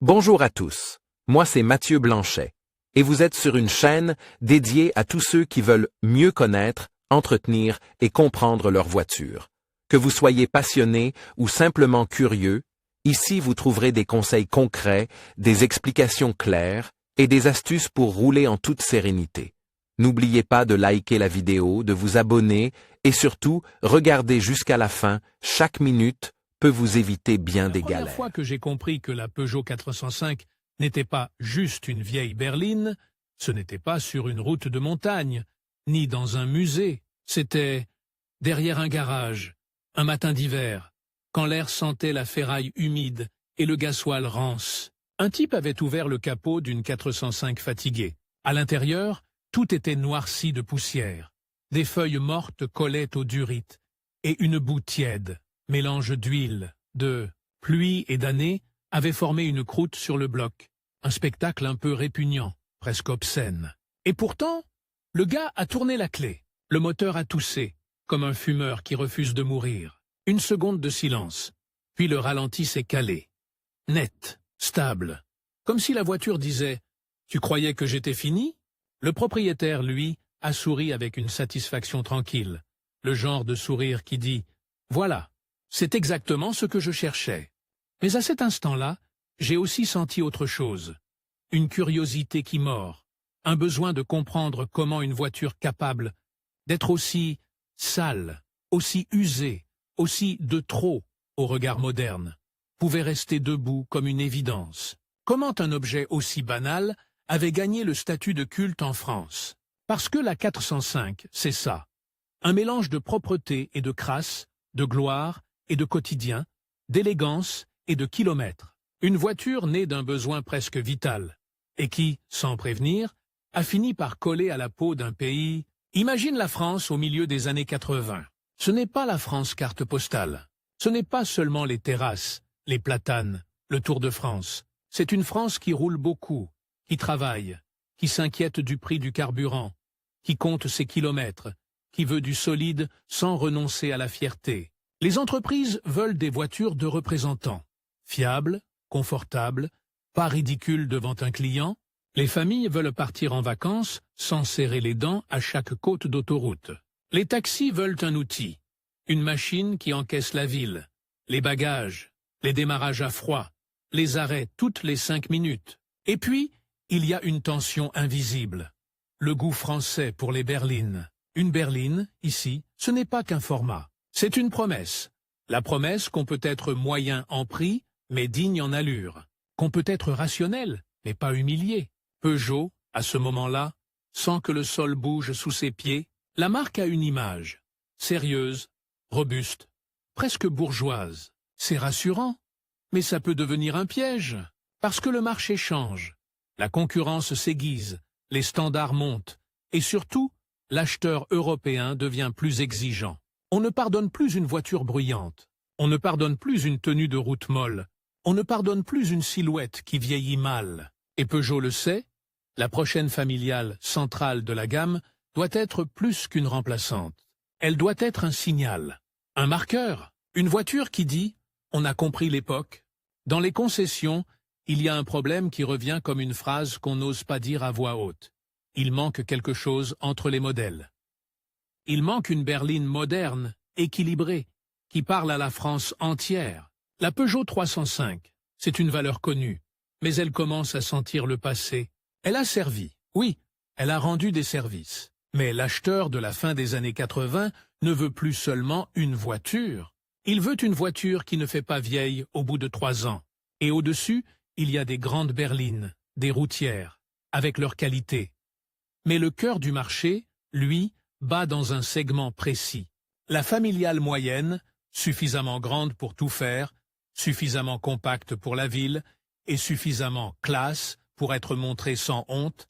Bonjour à tous, moi c'est Mathieu Blanchet, et vous êtes sur une chaîne dédiée à tous ceux qui veulent mieux connaître, entretenir et comprendre leur voiture. Que vous soyez passionné ou simplement curieux, ici vous trouverez des conseils concrets, des explications claires et des astuces pour rouler en toute sérénité. N'oubliez pas de liker la vidéo, de vous abonner et surtout, regardez jusqu'à la fin, chaque minute peut vous éviter bien des galères. La première fois que j'ai compris que la Peugeot 405 n'était pas juste une vieille berline, ce n'était pas sur une route de montagne, ni dans un musée, c'était derrière un garage, un matin d'hiver, quand l'air sentait la ferraille humide et le gasoil rance. Un type avait ouvert le capot d'une 405 fatiguée. À l'intérieur, tout était noirci de poussière. Des feuilles mortes collaient aux durites, et une boue tiède, mélange d'huile, de pluie et d'années, avait formé une croûte sur le bloc. Un spectacle un peu répugnant, presque obscène. Et pourtant, le gars a tourné la clé. Le moteur a toussé, comme un fumeur qui refuse de mourir. Une seconde de silence, puis le ralenti s'est calé. Net, stable, comme si la voiture disait « Tu croyais que j'étais fini ?» Le propriétaire, lui, a souri avec une satisfaction tranquille, le genre de sourire qui dit « Voilà, c'est exactement ce que je cherchais. » Mais à cet instant-là, j'ai aussi senti autre chose. Une curiosité qui mord, un besoin de comprendre comment une voiture capable d'être aussi sale, aussi usée, aussi de trop au regard moderne, pouvait rester debout comme une évidence. Comment un objet aussi banal avait gagné le statut de culte en France? Parce que la 405, c'est ça. Un mélange de propreté et de crasse, de gloire et de quotidien, d'élégance et de kilomètres. Une voiture née d'un besoin presque vital, et qui, sans prévenir, a fini par coller à la peau d'un pays. Imagine la France au milieu des années 80. Ce n'est pas la France carte postale. Ce n'est pas seulement les terrasses, les platanes, le Tour de France. C'est une France qui roule beaucoup, qui travaille, qui s'inquiète du prix du carburant, qui compte ses kilomètres, qui veut du solide sans renoncer à la fierté. Les entreprises veulent des voitures de représentants, fiables, confortables, pas ridicules devant un client. Les familles veulent partir en vacances sans serrer les dents à chaque côte d'autoroute. Les taxis veulent un outil, une machine qui encaisse la ville, les bagages, les démarrages à froid, les arrêts toutes les 5 minutes. Et puis, il y a une tension invisible, le goût français pour les berlines. Une berline, ici, ce n'est pas qu'un format, c'est une promesse. La promesse qu'on peut être moyen en prix, mais digne en allure, qu'on peut être rationnel, mais pas humilié. Peugeot, à ce moment-là, sans que le sol bouge sous ses pieds, la marque a une image, sérieuse, robuste, presque bourgeoise. C'est rassurant, mais ça peut devenir un piège, parce que le marché change, la concurrence s'aiguise, les standards montent, et surtout, l'acheteur européen devient plus exigeant. On ne pardonne plus une voiture bruyante, on ne pardonne plus une tenue de route molle, on ne pardonne plus une silhouette qui vieillit mal. Et Peugeot le sait, la prochaine familiale centrale de la gamme doit être plus qu'une remplaçante. Elle doit être un signal, un marqueur, une voiture qui dit « on a compris l'époque ». Dans les concessions, il y a un problème qui revient comme une phrase qu'on n'ose pas dire à voix haute. Il manque quelque chose entre les modèles. Il manque une berline moderne, équilibrée, qui parle à la France entière. La Peugeot 305, c'est une valeur connue, mais elle commence à sentir le passé. Elle a servi, oui, elle a rendu des services. Mais l'acheteur de la fin des années 80 ne veut plus seulement une voiture. Il veut une voiture qui ne fait pas vieille au bout de 3 ans. Et au-dessus, il y a des grandes berlines, des routières, avec leur qualité. Mais le cœur du marché, lui, bat dans un segment précis. La familiale moyenne, suffisamment grande pour tout faire, suffisamment compacte pour la ville et suffisamment classe pour être montrée sans honte.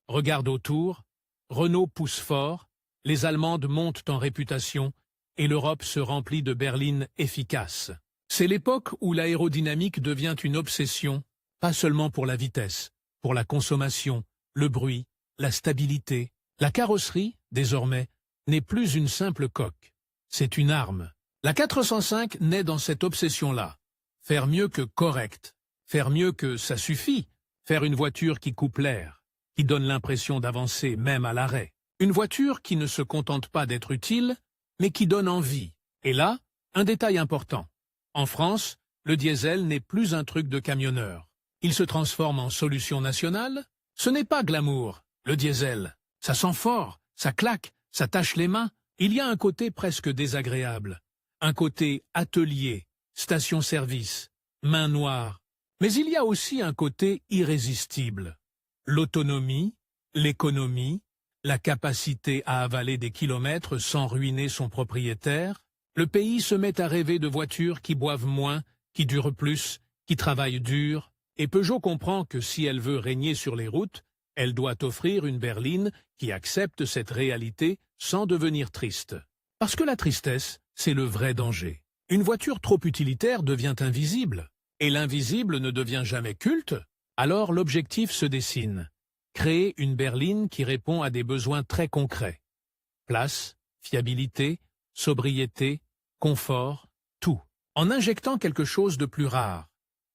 Regarde autour, Renault pousse fort, les Allemandes montent en réputation et l'Europe se remplit de berlines efficaces. C'est l'époque où l'aérodynamique devient une obsession, pas seulement pour la vitesse, pour la consommation, le bruit, la stabilité. La carrosserie, désormais, n'est plus une simple coque, c'est une arme. La 405 naît dans cette obsession-là. Faire mieux que correct, faire mieux que ça suffit, faire une voiture qui coupe l'air, qui donne l'impression d'avancer même à l'arrêt. Une voiture qui ne se contente pas d'être utile, mais qui donne envie. Et là, un détail important. En France, le diesel n'est plus un truc de camionneur. Il se transforme en solution nationale. Ce n'est pas glamour, le diesel. Ça sent fort, ça claque, ça tâche les mains. Il y a un côté presque désagréable. Un côté atelier, station-service, main noire. Mais il y a aussi un côté irrésistible. L'autonomie, l'économie, la capacité à avaler des kilomètres sans ruiner son propriétaire. Le pays se met à rêver de voitures qui boivent moins, qui durent plus, qui travaillent dur. Et Peugeot comprend que si elle veut régner sur les routes, elle doit offrir une berline qui accepte cette réalité sans devenir triste. Parce que la tristesse, c'est le vrai danger. Une voiture trop utilitaire devient invisible. Et l'invisible ne devient jamais culte. Alors l'objectif se dessine. Créer une berline qui répond à des besoins très concrets. Place, fiabilité, sobriété, confort, tout. En injectant quelque chose de plus rare.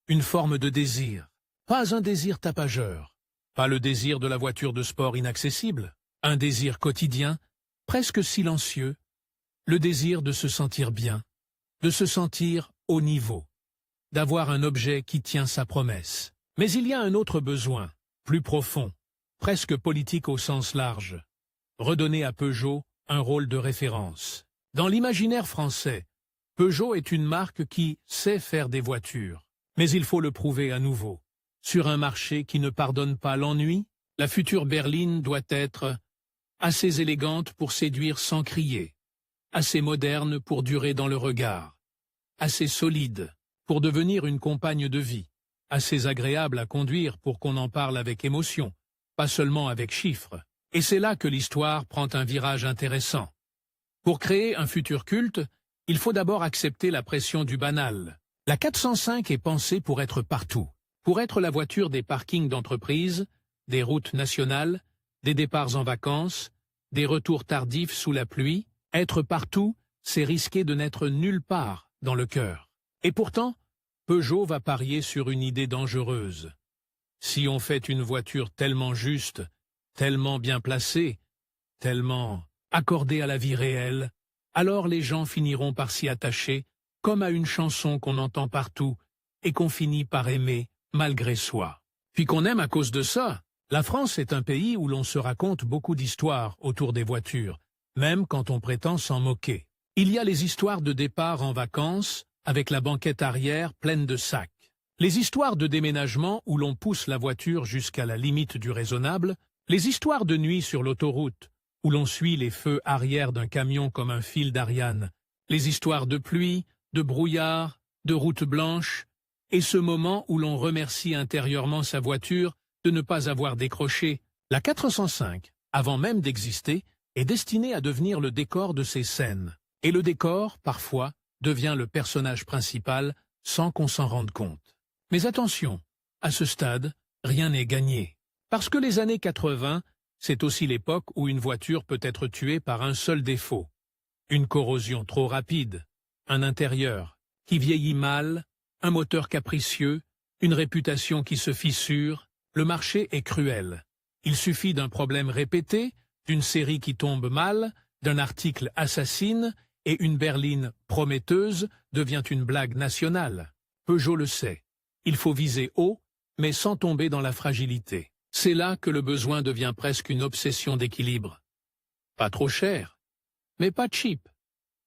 Une forme de désir. Pas un désir tapageur. Pas le désir de la voiture de sport inaccessible. Un désir quotidien, presque silencieux. Le désir de se sentir bien. De se sentir au niveau. D'avoir un objet qui tient sa promesse. Mais il y a un autre besoin, plus profond. Presque politique au sens large, redonner à Peugeot un rôle de référence. Dans l'imaginaire français, Peugeot est une marque qui sait faire des voitures, mais il faut le prouver à nouveau. Sur un marché qui ne pardonne pas l'ennui, la future berline doit être assez élégante pour séduire sans crier, assez moderne pour durer dans le regard, assez solide pour devenir une compagne de vie, assez agréable à conduire pour qu'on en parle avec émotion, pas seulement avec chiffres. Et c'est là que l'histoire prend un virage intéressant. Pour créer un futur culte, il faut d'abord accepter la pression du banal. La 405 est pensée pour être partout, pour être la voiture des parkings d'entreprise, des routes nationales, des départs en vacances, des retours tardifs sous la pluie. Être partout, c'est risquer de n'être nulle part dans le cœur. Et pourtant, Peugeot va parier sur une idée dangereuse. Si on fait une voiture tellement juste, tellement bien placée, tellement accordée à la vie réelle, alors les gens finiront par s'y attacher, comme à une chanson qu'on entend partout et qu'on finit par aimer malgré soi. Puis qu'on aime à cause de ça. La France est un pays où l'on se raconte beaucoup d'histoires autour des voitures, même quand on prétend s'en moquer. Il y a les histoires de départ en vacances, avec la banquette arrière pleine de sacs. Les histoires de déménagement où l'on pousse la voiture jusqu'à la limite du raisonnable, les histoires de nuit sur l'autoroute, où l'on suit les feux arrière d'un camion comme un fil d'Ariane, les histoires de pluie, de brouillard, de route blanche, et ce moment où l'on remercie intérieurement sa voiture de ne pas avoir décroché. La 405, avant même d'exister, est destinée à devenir le décor de ces scènes. Et le décor, parfois, devient le personnage principal sans qu'on s'en rende compte. Mais attention, à ce stade, rien n'est gagné. Parce que les années 80, c'est aussi l'époque où une voiture peut être tuée par un seul défaut. Une corrosion trop rapide, un intérieur qui vieillit mal, un moteur capricieux, une réputation qui se fissure. Le marché est cruel. Il suffit d'un problème répété, d'une série qui tombe mal, d'un article assassine, et une berline prometteuse devient une blague nationale. Peugeot le sait. Il faut viser haut, mais sans tomber dans la fragilité. C'est là que le besoin devient presque une obsession d'équilibre. Pas trop cher, mais pas cheap.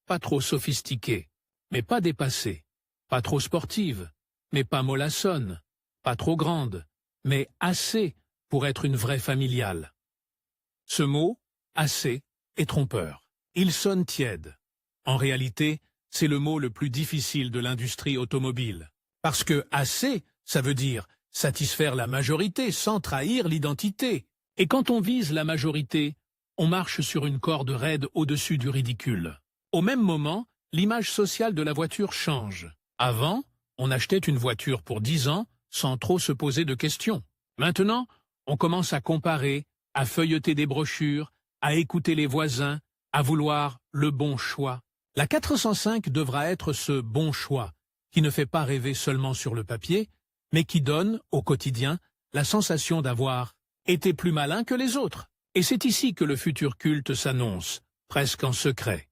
Pas trop sophistiqué, mais pas dépassé. Pas trop sportive, mais pas mollassonne. Pas trop grande, mais assez pour être une vraie familiale. Ce mot, assez, est trompeur. Il sonne tiède. En réalité, c'est le mot le plus difficile de l'industrie automobile. Parce que assez, ça veut dire satisfaire la majorité sans trahir l'identité. Et quand on vise la majorité, on marche sur une corde raide au-dessus du ridicule. Au même moment, l'image sociale de la voiture change. Avant, on achetait une voiture pour 10 ans sans trop se poser de questions. Maintenant, on commence à comparer, à feuilleter des brochures, à écouter les voisins, à vouloir le bon choix. La 405 devra être ce bon choix, qui ne fait pas rêver seulement sur le papier, mais qui donne, au quotidien, la sensation d'avoir été plus malin que les autres. Et c'est ici que le futur culte s'annonce, presque en secret.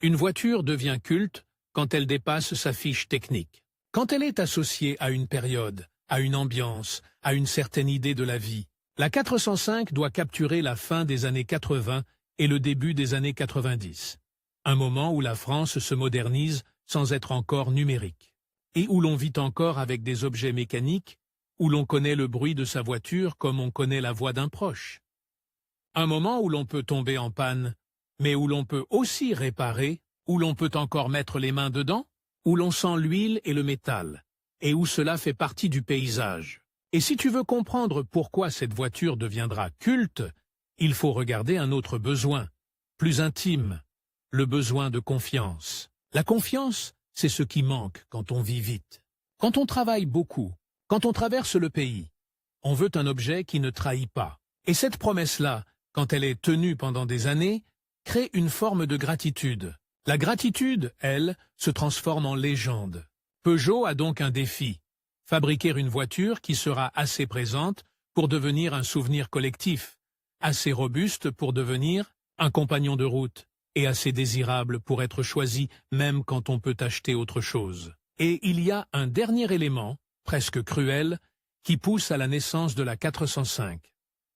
Une voiture devient culte quand elle dépasse sa fiche technique. Quand elle est associée à une période, à une ambiance, à une certaine idée de la vie, la 405 doit capturer la fin des années 80 et le début des années 90. Un moment où la France se modernise sans être encore numérique. Et où l'on vit encore avec des objets mécaniques, où l'on connaît le bruit de sa voiture comme on connaît la voix d'un proche. Un moment où l'on peut tomber en panne, mais où l'on peut aussi réparer, où l'on peut encore mettre les mains dedans, où l'on sent l'huile et le métal, et où cela fait partie du paysage. Et si tu veux comprendre pourquoi cette voiture deviendra culte, il faut regarder un autre besoin, plus intime, le besoin de confiance. La confiance, c'est ce qui manque quand on vit vite. Quand on travaille beaucoup, quand on traverse le pays, on veut un objet qui ne trahit pas. Et cette promesse-là, quand elle est tenue pendant des années, crée une forme de gratitude. La gratitude, elle, se transforme en légende. Peugeot a donc un défi. Fabriquer une voiture qui sera assez présente pour devenir un souvenir collectif, assez robuste pour devenir un compagnon de route, et assez désirable pour être choisi même quand on peut acheter autre chose. Et il y a un dernier élément, presque cruel, qui pousse à la naissance de la 405.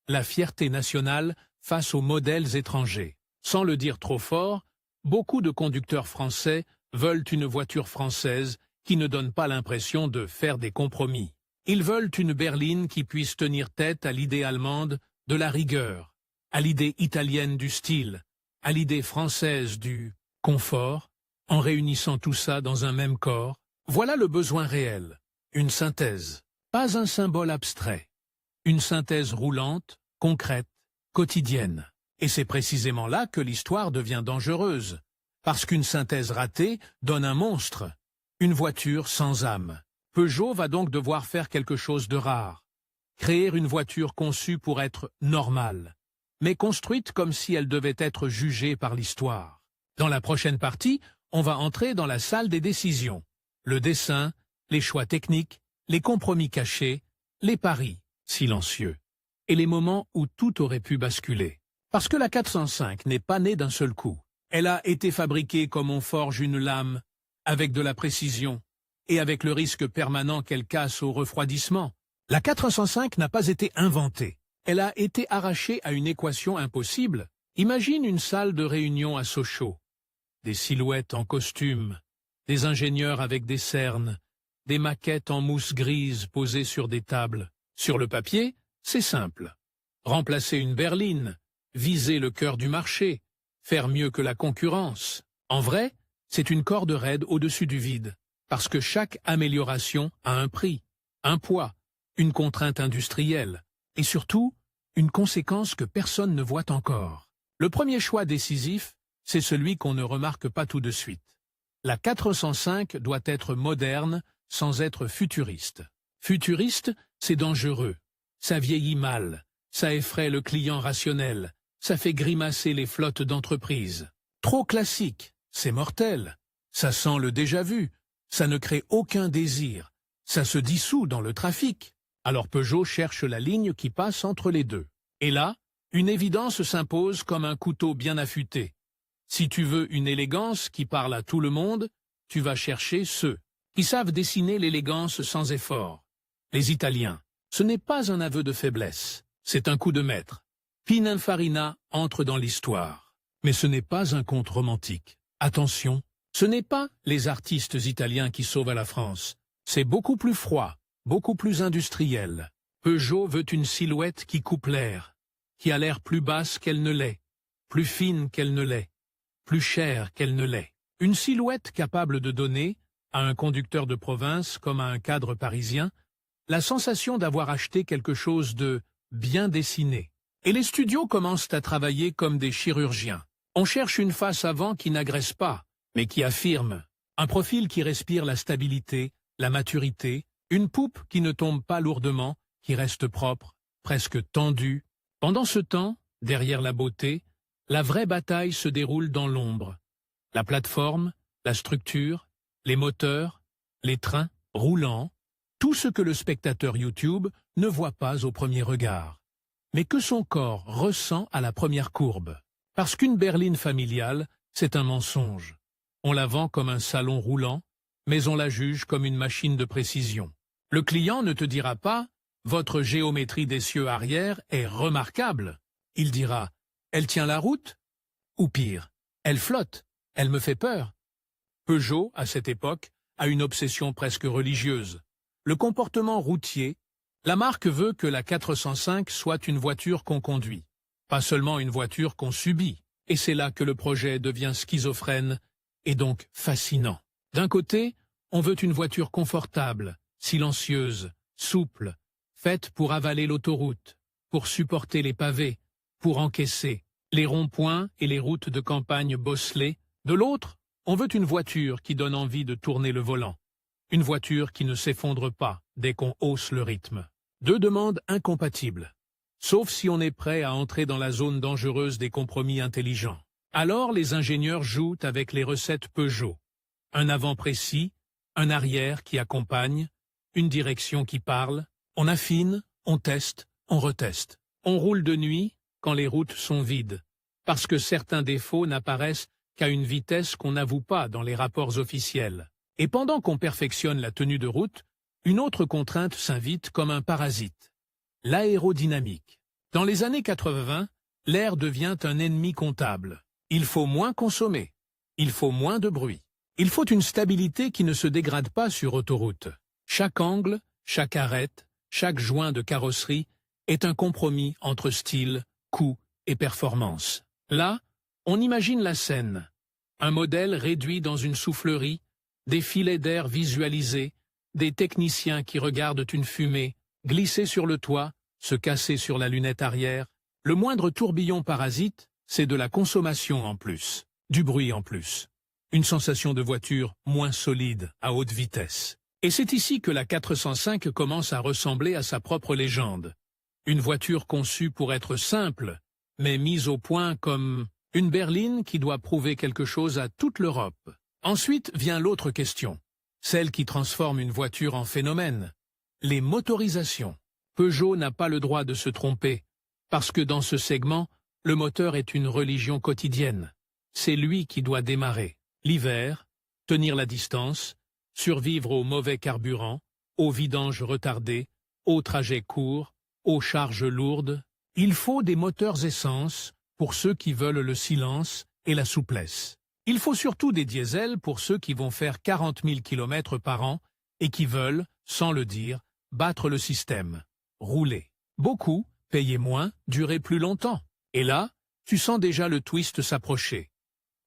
La fierté nationale face aux modèles étrangers. Sans le dire trop fort, beaucoup de conducteurs français veulent une voiture française qui ne donne pas l'impression de faire des compromis. Ils veulent une berline qui puisse tenir tête à l'idée allemande de la rigueur, à l'idée italienne du style, à l'idée française du confort, en réunissant tout ça dans un même corps. Voilà le besoin réel, une synthèse, pas un symbole abstrait, une synthèse roulante, concrète, quotidienne. Et c'est précisément là que l'histoire devient dangereuse, parce qu'une synthèse ratée donne un monstre, une voiture sans âme. Peugeot va donc devoir faire quelque chose de rare, créer une voiture conçue pour être normale, mais construite comme si elle devait être jugée par l'histoire. Dans la prochaine partie, on va entrer dans la salle des décisions. Le dessin, les choix techniques, les compromis cachés, les paris silencieux, et les moments où tout aurait pu basculer. Parce que la 405 n'est pas née d'un seul coup. Elle a été fabriquée comme on forge une lame, avec de la précision, et avec le risque permanent qu'elle casse au refroidissement. La 405 n'a pas été inventée. Elle a été arrachée à une équation impossible. Imagine une salle de réunion à Sochaux. Des silhouettes en costume, des ingénieurs avec des cernes, des maquettes en mousse grise posées sur des tables. Sur le papier, c'est simple. Remplacer une berline, viser le cœur du marché, faire mieux que la concurrence. En vrai, c'est une corde raide au-dessus du vide, parce que chaque amélioration a un prix, un poids, une contrainte industrielle, et surtout, une conséquence que personne ne voit encore. Le premier choix décisif, c'est celui qu'on ne remarque pas tout de suite. La 405 doit être moderne sans être futuriste. Futuriste, c'est dangereux. Ça vieillit mal, ça effraie le client rationnel, ça fait grimacer les flottes d'entreprises. Trop classique, c'est mortel. Ça sent le déjà-vu, ça ne crée aucun désir, ça se dissout dans le trafic. Alors Peugeot cherche la ligne qui passe entre les deux. Et là, une évidence s'impose comme un couteau bien affûté. Si tu veux une élégance qui parle à tout le monde, tu vas chercher ceux qui savent dessiner l'élégance sans effort. Les Italiens, ce n'est pas un aveu de faiblesse, c'est un coup de maître. Pininfarina entre dans l'histoire. Mais ce n'est pas un conte romantique. Attention, ce n'est pas les artistes italiens qui sauvent la France. C'est beaucoup plus froid, beaucoup plus industriel. Peugeot veut une silhouette qui coupe l'air, qui a l'air plus basse qu'elle ne l'est, plus fine qu'elle ne l'est, plus chère qu'elle ne l'est. Une silhouette capable de donner, à un conducteur de province comme à un cadre parisien, la sensation d'avoir acheté quelque chose de bien dessiné. Et les studios commencent à travailler comme des chirurgiens. On cherche une face avant qui n'agresse pas, mais qui affirme. Un profil qui respire la stabilité, la maturité, une poupe qui ne tombe pas lourdement, qui reste propre, presque tendue. Pendant ce temps, derrière la beauté, la vraie bataille se déroule dans l'ombre. La plateforme, la structure, les moteurs, les trains roulants, Tout ce que le spectateur YouTube ne voit pas au premier regard, mais que son corps ressent à la première courbe. Parce qu'une berline familiale, c'est un mensonge. On la vend comme un salon roulant, mais on la juge comme une machine de précision. Le client ne te dira pas « Votre géométrie d'essieu arrière est remarquable ». Il dira « Elle tient la route ?» ou pire « Elle flotte, elle me fait peur ». Peugeot, à cette époque, a une obsession presque religieuse. Le comportement routier, la marque veut que la 405 soit une voiture qu'on conduit, pas seulement une voiture qu'on subit. Et c'est là que le projet devient schizophrène et donc fascinant. D'un côté, on veut une voiture confortable, silencieuse, souple, faite pour avaler l'autoroute, pour supporter les pavés, pour encaisser les ronds-points et les routes de campagne bosselées. De l'autre, on veut une voiture qui donne envie de tourner le volant. Une voiture qui ne s'effondre pas dès qu'on hausse le rythme. Deux demandes incompatibles. Sauf si on est prêt à entrer dans la zone dangereuse des compromis intelligents. Alors les ingénieurs jouent avec les recettes Peugeot. Un avant précis, un arrière qui accompagne, une direction qui parle. On affine, on teste, on reteste. On roule de nuit quand les routes sont vides, parce que certains défauts n'apparaissent qu'à une vitesse qu'on n'avoue pas dans les rapports officiels. Et pendant qu'on perfectionne la tenue de route, une autre contrainte s'invite comme un parasite. L'aérodynamique. Dans les années 80, l'air devient un ennemi comptable. Il faut moins consommer. Il faut moins de bruit. Il faut une stabilité qui ne se dégrade pas sur autoroute. Chaque angle, chaque arête, chaque joint de carrosserie est un compromis entre style, coût et performance. Là, on imagine la scène. Un modèle réduit dans une soufflerie, des filets d'air visualisés, des techniciens qui regardent une fumée, glisser sur le toit, se casser sur la lunette arrière. Le moindre tourbillon parasite, c'est de la consommation en plus, du bruit en plus. Une sensation de voiture moins solide, à haute vitesse. Et c'est ici que la 405 commence à ressembler à sa propre légende. Une voiture conçue pour être simple, mais mise au point comme une berline qui doit prouver quelque chose à toute l'Europe. Ensuite vient l'autre question, celle qui transforme une voiture en phénomène. Les motorisations. Peugeot n'a pas le droit de se tromper, parce que dans ce segment, le moteur est une religion quotidienne. C'est lui qui doit démarrer. L'hiver, tenir la distance, survivre au mauvais carburant, aux vidanges retardées, aux trajets courts, aux charges lourdes. Il faut des moteurs essence pour ceux qui veulent le silence et la souplesse. Il faut surtout des diesels pour ceux qui vont faire 40 000 km par an et qui veulent, sans le dire, battre le système. Rouler. Beaucoup, payer moins, durer plus longtemps. Et là, tu sens déjà le twist s'approcher.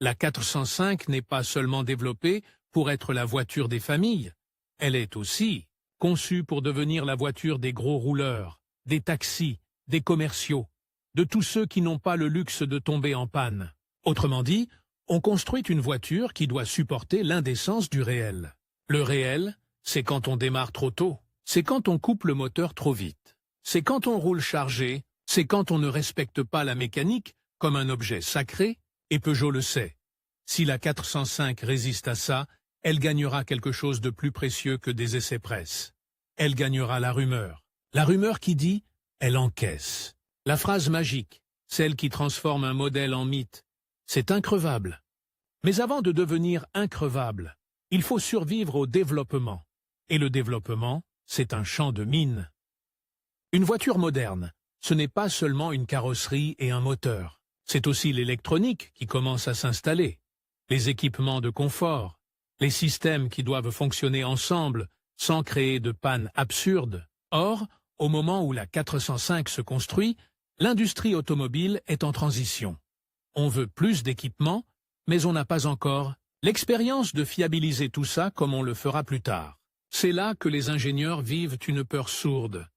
La 405 n'est pas seulement développée pour être la voiture des familles, elle est aussi conçue pour devenir la voiture des gros rouleurs, des taxis, des commerciaux, de tous ceux qui n'ont pas le luxe de tomber en panne. Autrement dit, on construit une voiture qui doit supporter l'indécence du réel. Le réel, c'est quand on démarre trop tôt, c'est quand on coupe le moteur trop vite, c'est quand on roule chargé, c'est quand on ne respecte pas la mécanique comme un objet sacré, et Peugeot le sait. Si la 405 résiste à ça, elle gagnera quelque chose de plus précieux que des essais-presse. Elle gagnera la rumeur. La rumeur qui dit « elle encaisse ». La phrase magique, celle qui transforme un modèle en mythe. C'est increvable. Mais avant de devenir increvable, il faut survivre au développement. Et le développement, c'est un champ de mines. Une voiture moderne, ce n'est pas seulement une carrosserie et un moteur. C'est aussi l'électronique qui commence à s'installer, les équipements de confort, les systèmes qui doivent fonctionner ensemble sans créer de pannes absurdes. Or, au moment où la 405 se construit, l'industrie automobile est en transition. On veut plus d'équipements, mais on n'a pas encore l'expérience de fiabiliser tout ça comme on le fera plus tard. C'est là que les ingénieurs vivent une peur sourde,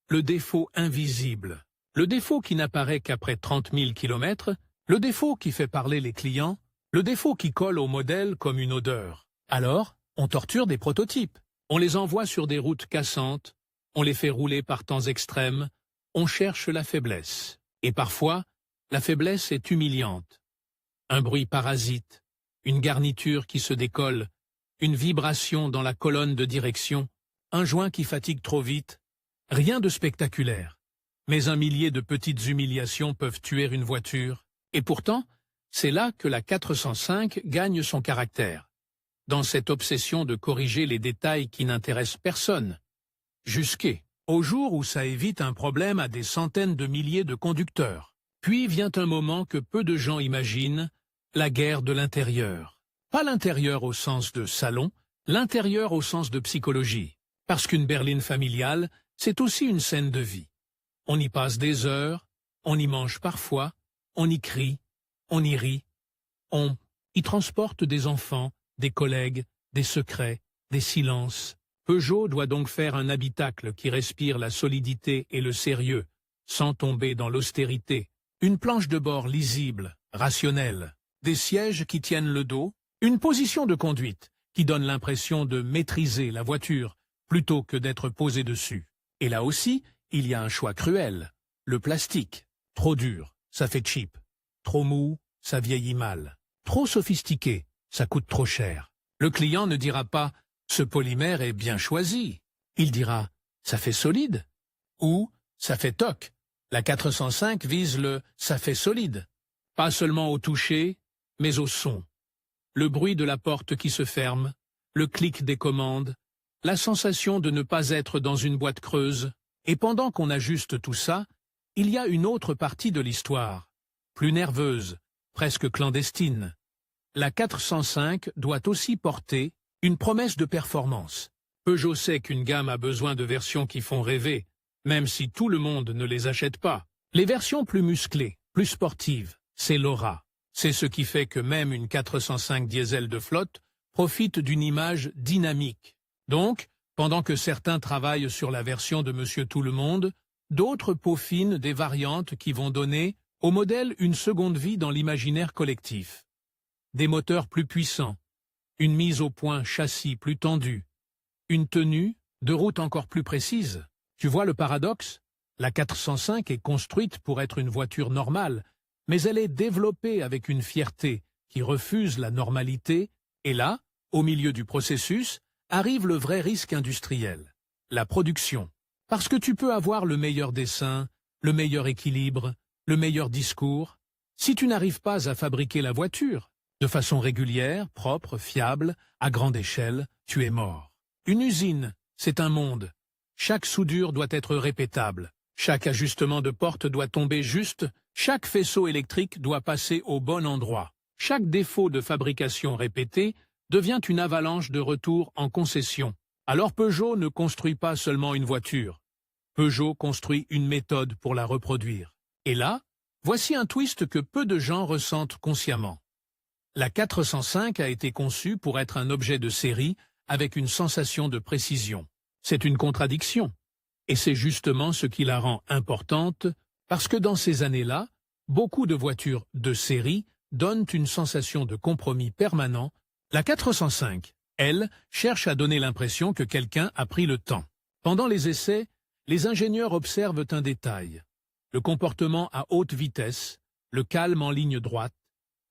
le défaut invisible. Le défaut qui n'apparaît qu'après 30 000 km, le défaut qui fait parler les clients, le défaut qui colle au modèle comme une odeur. Alors, on torture des prototypes, on les envoie sur des routes cassantes, on les fait rouler par temps extrêmes, on cherche la faiblesse. Et parfois, la faiblesse est humiliante. Un bruit parasite, une garniture qui se décolle, une vibration dans la colonne de direction. un joint qui fatigue trop vite. Rien de spectaculaire. Mais un millier de petites humiliations peuvent tuer une voiture. Et pourtant, c'est là que la 405 gagne son caractère. Dans cette obsession de corriger les détails qui n'intéressent personne. Au jour où ça évite un problème à des centaines de milliers de conducteurs. Puis vient un moment que peu de gens imaginent, la guerre de l'intérieur. Pas l'intérieur au sens de salon, l'intérieur au sens de psychologie. Parce qu'une berline familiale, c'est aussi une scène de vie. On y passe des heures, on y mange parfois, on y crie, on y rit, on y transporte des enfants, des collègues, des secrets, des silences. Peugeot doit donc faire un habitacle qui respire la solidité et le sérieux, sans tomber dans l'austérité. Une planche de bord lisible, rationnelle, des sièges qui tiennent le dos, une position de conduite qui donne l'impression de maîtriser la voiture plutôt que d'être posé dessus. Et là aussi, il y a un choix cruel. Le plastique, trop dur, ça fait cheap. Trop mou, ça vieillit mal. Trop sophistiqué, ça coûte trop cher. Le client ne dira pas « ce polymère est bien choisi ». Il dira « ça fait solide » ou « ça fait toc ». La 405 vise le « ça fait solide », pas seulement au toucher, mais au son. Le bruit de la porte qui se ferme, le clic des commandes, la sensation de ne pas être dans une boîte creuse. Et pendant qu'on ajuste tout ça, il y a une autre partie de l'histoire, plus nerveuse, presque clandestine. La 405 doit aussi porter une promesse de performance. Peugeot sait qu'une gamme a besoin de versions qui font rêver, même si tout le monde ne les achète pas. Les versions plus musclées, plus sportives, c'est l'aura. C'est ce qui fait que même une 405 diesel de flotte profite d'une image dynamique. Donc, pendant que certains travaillent sur la version de Monsieur Tout-le-Monde, d'autres peaufinent des variantes qui vont donner au modèle une seconde vie dans l'imaginaire collectif. Des moteurs plus puissants, une mise au point châssis plus tendue, une tenue de route encore plus précise. Tu vois le paradoxe? La 405 est construite pour être une voiture normale, mais elle est développée avec une fierté qui refuse la normalité, et là, au milieu du processus, arrive le vrai risque industriel, la production. Parce que tu peux avoir le meilleur dessin, le meilleur équilibre, le meilleur discours. Si tu n'arrives pas à fabriquer la voiture, de façon régulière, propre, fiable, à grande échelle, tu es mort. Une usine, c'est un monde. Chaque soudure doit être répétable. Chaque ajustement de porte doit tomber juste. Chaque faisceau électrique doit passer au bon endroit. Chaque défaut de fabrication répété devient une avalanche de retour en concession. Alors Peugeot ne construit pas seulement une voiture. Peugeot construit une méthode pour la reproduire. Et là, voici un twist que peu de gens ressentent consciemment. La 405 a été conçue pour être un objet de série avec une sensation de précision. C'est une contradiction. Et c'est justement ce qui la rend importante, parce que dans ces années-là, beaucoup de voitures de série donnent une sensation de compromis permanent. La 405, elle, cherche à donner l'impression que quelqu'un a pris le temps. Pendant les essais, les ingénieurs observent un détail. Le comportement à haute vitesse, le calme en ligne droite,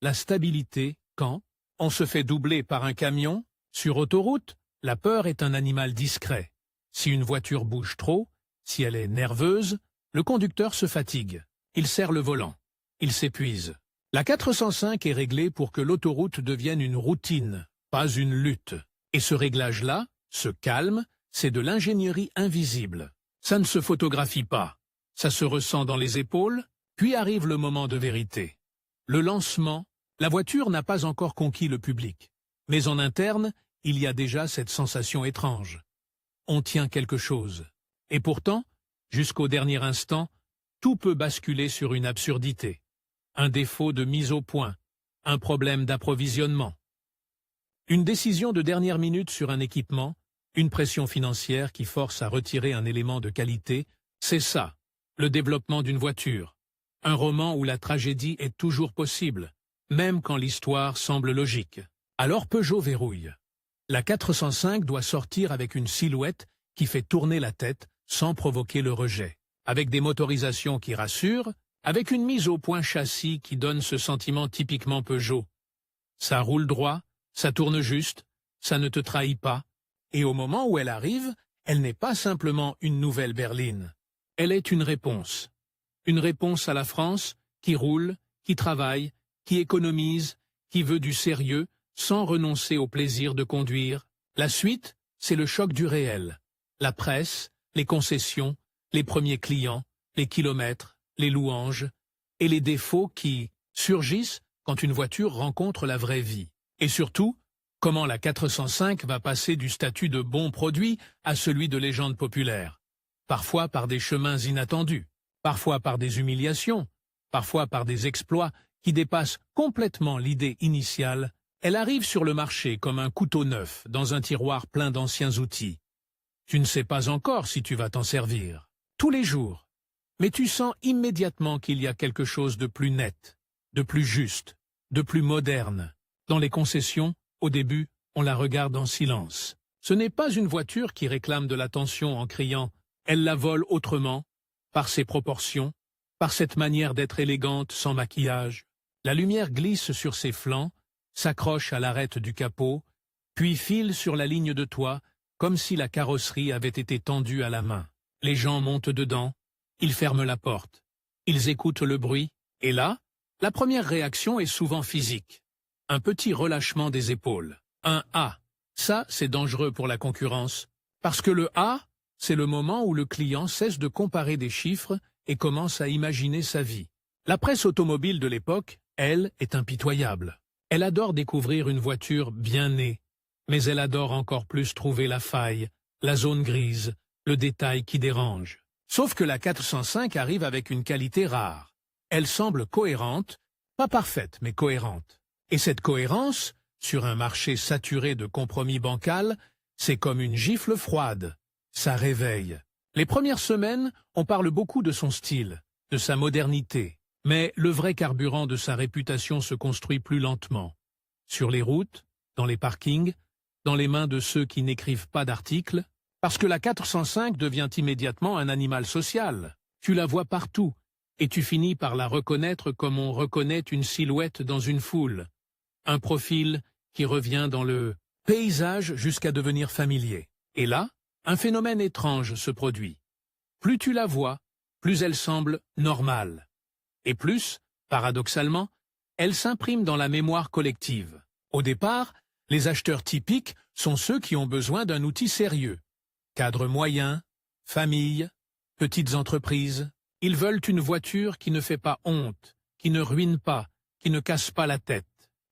la stabilité quand on se fait doubler par un camion. Sur autoroute, la peur est un animal discret. Si une voiture bouge trop, si elle est nerveuse, le conducteur se fatigue. Il serre le volant. Il s'épuise. La 405 est réglée pour que l'autoroute devienne une routine, pas une lutte. Et ce réglage-là, ce calme, c'est de l'ingénierie invisible. Ça ne se photographie pas. Ça se ressent dans les épaules, puis arrive le moment de vérité. Le lancement, la voiture n'a pas encore conquis le public. Mais en interne, il y a déjà cette sensation étrange. On tient quelque chose. Et pourtant, jusqu'au dernier instant, tout peut basculer sur une absurdité. Un défaut de mise au point, un problème d'approvisionnement. Une décision de dernière minute sur un équipement, une pression financière qui force à retirer un élément de qualité, c'est ça, le développement d'une voiture. Un roman où la tragédie est toujours possible, même quand l'histoire semble logique. Alors Peugeot verrouille. La 405 doit sortir avec une silhouette qui fait tourner la tête sans provoquer le rejet, avec des motorisations qui rassurent, avec une mise au point châssis qui donne ce sentiment typiquement Peugeot. Ça roule droit, ça tourne juste, ça ne te trahit pas, et au moment où elle arrive, elle n'est pas simplement une nouvelle berline. Elle est une réponse. Une réponse à la France qui roule, qui travaille, qui économise, qui veut du sérieux, sans renoncer au plaisir de conduire. La suite, c'est le choc du réel. La presse, les concessions, les premiers clients, les kilomètres, les louanges, et les défauts qui surgissent quand une voiture rencontre la vraie vie. Et surtout, comment la 405 va passer du statut de bon produit à celui de légende populaire. Parfois par des chemins inattendus, parfois par des humiliations, parfois par des exploits qui dépassent complètement l'idée initiale, elle arrive sur le marché comme un couteau neuf dans un tiroir plein d'anciens outils. Tu ne sais pas encore si tu vas t'en servir. Tous les jours. Mais tu sens immédiatement qu'il y a quelque chose de plus net, de plus juste, de plus moderne. Dans les concessions, au début, on la regarde en silence. Ce n'est pas une voiture qui réclame de l'attention en criant « elle la vole autrement », par ses proportions, par cette manière d'être élégante sans maquillage. La lumière glisse sur ses flancs, s'accroche à l'arête du capot, puis file sur la ligne de toit, comme si la carrosserie avait été tendue à la main. Les gens montent dedans, ils ferment la porte, ils écoutent le bruit, et là, la première réaction est souvent physique. Un petit relâchement des épaules. Un « ah ». Ça, c'est dangereux pour la concurrence. Parce que le « ah », c'est le moment où le client cesse de comparer des chiffres et commence à imaginer sa vie. La presse automobile de l'époque, elle, est impitoyable. Elle adore découvrir une voiture bien née, mais elle adore encore plus trouver la faille, la zone grise, le détail qui dérange. Sauf que la 405 arrive avec une qualité rare. Elle semble cohérente, pas parfaite, mais cohérente. Et cette cohérence, sur un marché saturé de compromis bancals, c'est comme une gifle froide. Ça réveille. Les premières semaines, on parle beaucoup de son style, de sa modernité. Mais le vrai carburant de sa réputation se construit plus lentement. Sur les routes, dans les parkings, dans les mains de ceux qui n'écrivent pas d'articles, parce que la 405 devient immédiatement un animal social. Tu la vois partout, et tu finis par la reconnaître comme on reconnaît une silhouette dans une foule. Un profil qui revient dans le paysage jusqu'à devenir familier. Et là, un phénomène étrange se produit. Plus tu la vois, plus elle semble normale. Et plus, paradoxalement, elle s'imprime dans la mémoire collective. Au départ, les acheteurs typiques sont ceux qui ont besoin d'un outil sérieux. Cadre moyen, famille, petites entreprises. Ils veulent une voiture qui ne fait pas honte, qui ne ruine pas, qui ne casse pas la tête.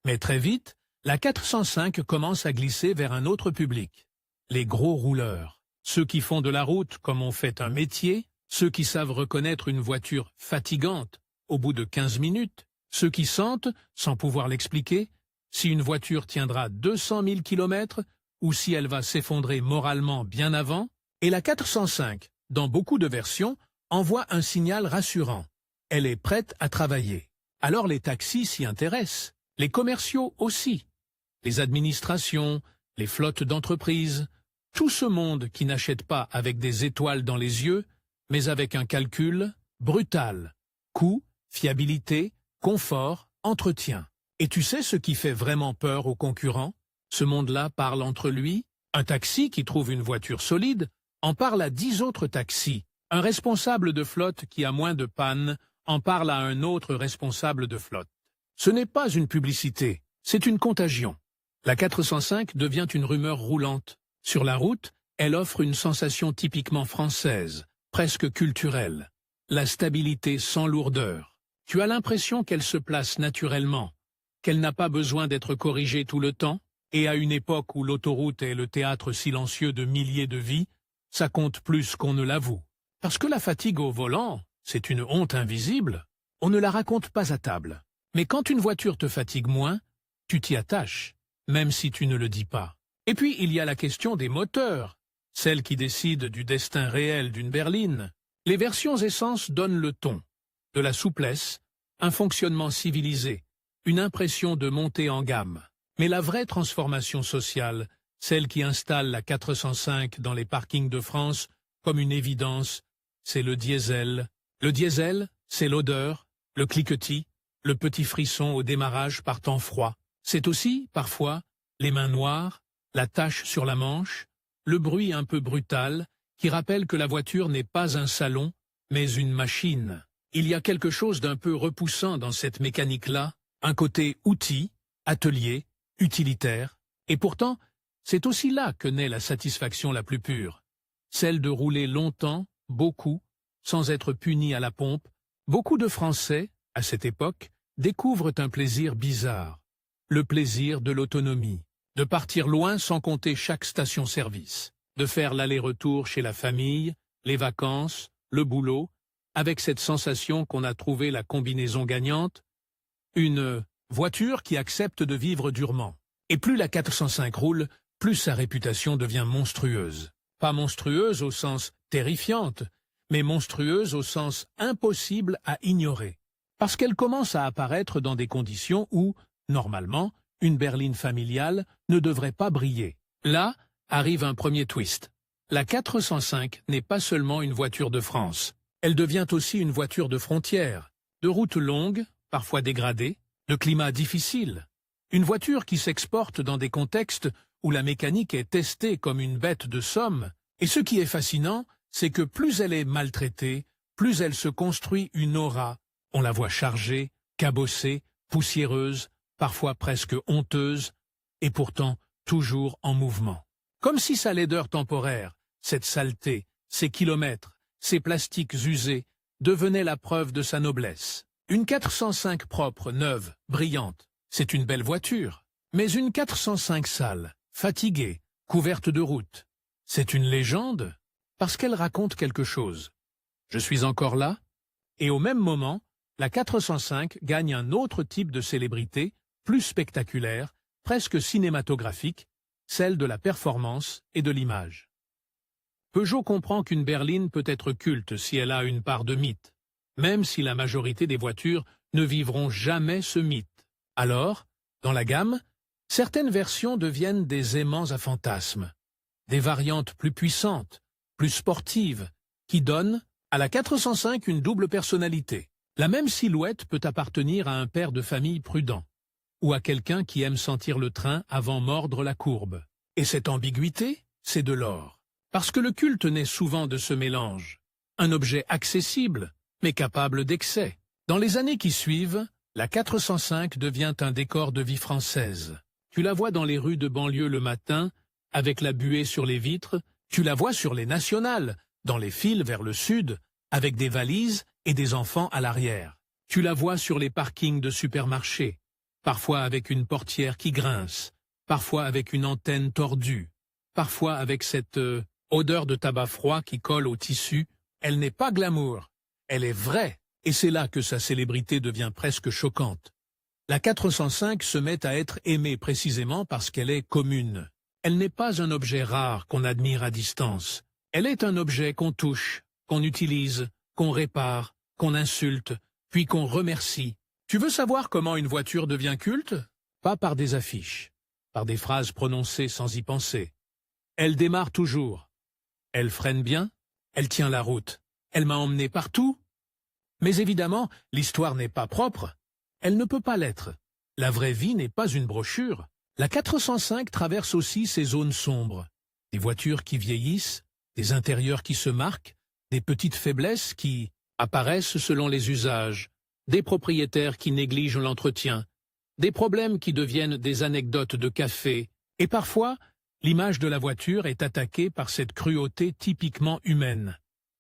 Mais très vite, la 405 commence à glisser vers un autre public. Les gros rouleurs. Ceux qui font de la route comme on fait un métier, ceux qui savent reconnaître une voiture fatigante au bout de 15 minutes, ceux qui sentent, sans pouvoir l'expliquer, si une voiture tiendra 200 000 kilomètres ou si elle va s'effondrer moralement bien avant, et la 405, dans beaucoup de versions, envoie un signal rassurant. Elle est prête à travailler. Alors les taxis s'y intéressent, les commerciaux aussi, les administrations, les flottes d'entreprises, tout ce monde qui n'achète pas avec des étoiles dans les yeux, mais avec un calcul brutal. Coût, fiabilité, confort, entretien. Et tu sais ce qui fait vraiment peur aux concurrents? Ce monde-là parle entre lui. Un taxi qui trouve une voiture solide en parle à 10 autres taxis. Un responsable de flotte qui a moins de panne en parle à un autre responsable de flotte. Ce n'est pas une publicité, c'est une contagion. La 405 devient une rumeur roulante. Sur la route, elle offre une sensation typiquement française, presque culturelle. La stabilité sans lourdeur. Tu as l'impression qu'elle se place naturellement, qu'elle n'a pas besoin d'être corrigée tout le temps, et à une époque où l'autoroute est le théâtre silencieux de milliers de vies, ça compte plus qu'on ne l'avoue. Parce que la fatigue au volant, c'est une honte invisible, on ne la raconte pas à table. Mais quand une voiture te fatigue moins, tu t'y attaches, même si tu ne le dis pas. Et puis il y a la question des moteurs, celle qui décide du destin réel d'une berline. Les versions essence donnent le ton, de la souplesse, un fonctionnement civilisé, une impression de montée en gamme. Mais la vraie transformation sociale, celle qui installe la 405 dans les parkings de France comme une évidence, c'est le diesel. Le diesel, c'est l'odeur, le cliquetis, le petit frisson au démarrage par temps froid. C'est aussi, parfois, les mains noires, la tache sur la manche, le bruit un peu brutal, qui rappelle que la voiture n'est pas un salon, mais une machine. Il y a quelque chose d'un peu repoussant dans cette mécanique-là, un côté outil, atelier, utilitaire, et pourtant, c'est aussi là que naît la satisfaction la plus pure, celle de rouler longtemps, beaucoup, sans être puni à la pompe. Beaucoup de Français, à cette époque, découvrent un plaisir bizarre, le plaisir de l'autonomie, de partir loin sans compter chaque station-service, de faire l'aller-retour chez la famille, les vacances, le boulot, avec cette sensation qu'on a trouvé la combinaison gagnante, une voiture qui accepte de vivre durement. Et plus la 405 roule, plus sa réputation devient monstrueuse. Pas monstrueuse au sens terrifiante, mais monstrueuse au sens impossible à ignorer. Parce qu'elle commence à apparaître dans des conditions où, normalement, une berline familiale ne devrait pas briller. Là arrive un premier twist. La 405 n'est pas seulement une voiture de France. Elle devient aussi une voiture de frontières, de routes longues, parfois dégradées, de climats difficiles. Une voiture qui s'exporte dans des contextes où la mécanique est testée comme une bête de somme. Et ce qui est fascinant, c'est que plus elle est maltraitée, plus elle se construit une aura. On la voit chargée, cabossée, poussiéreuse, parfois presque honteuse, et pourtant toujours en mouvement. Comme si sa laideur temporaire, cette saleté, ces kilomètres, ces plastiques usés, devenaient la preuve de sa noblesse. Une 405 propre, neuve, brillante, c'est une belle voiture. Mais une 405 sale, fatiguée, couverte de routes, c'est une légende parce qu'elle raconte quelque chose. Je suis encore là, et au même moment, la 405 gagne un autre type de célébrité, plus spectaculaire, presque cinématographique, celle de la performance et de l'image. Peugeot comprend qu'une berline peut être culte si elle a une part de mythe, même si la majorité des voitures ne vivront jamais ce mythe. Alors, dans la gamme, certaines versions deviennent des aimants à fantasmes, des variantes plus puissantes, plus sportives, qui donnent à la 405 une double personnalité. La même silhouette peut appartenir à un père de famille prudent, ou à quelqu'un qui aime sentir le train avant mordre la courbe. Et cette ambiguïté, c'est de l'or. Parce que le culte naît souvent de ce mélange. Un objet accessible, mais capable d'excès. Dans les années qui suivent, la 405 devient un décor de vie française. Tu la vois dans les rues de banlieue le matin, avec la buée sur les vitres, tu la vois sur les nationales, dans les fils vers le sud, avec des valises et des enfants à l'arrière. Tu la vois sur les parkings de supermarchés, parfois avec une portière qui grince, parfois avec une antenne tordue, parfois avec cette odeur de tabac froid qui colle au tissu. Elle n'est pas glamour, elle est vraie, et c'est là que sa célébrité devient presque choquante. La 405 se met à être aimée précisément parce qu'elle est commune. Elle n'est pas un objet rare qu'on admire à distance. Elle est un objet qu'on touche, qu'on utilise, qu'on répare, qu'on insulte, puis qu'on remercie. Tu veux savoir comment une voiture devient culte? Pas par des affiches, par des phrases prononcées sans y penser. Elle démarre toujours. Elle freine bien, elle tient la route. Elle m'a emmené partout. Mais évidemment, l'histoire n'est pas propre. Elle ne peut pas l'être. La vraie vie n'est pas une brochure. La 405 traverse aussi ces zones sombres. Des voitures qui vieillissent, des intérieurs qui se marquent, des petites faiblesses qui apparaissent selon les usages, des propriétaires qui négligent l'entretien, des problèmes qui deviennent des anecdotes de café, et parfois, l'image de la voiture est attaquée par cette cruauté typiquement humaine.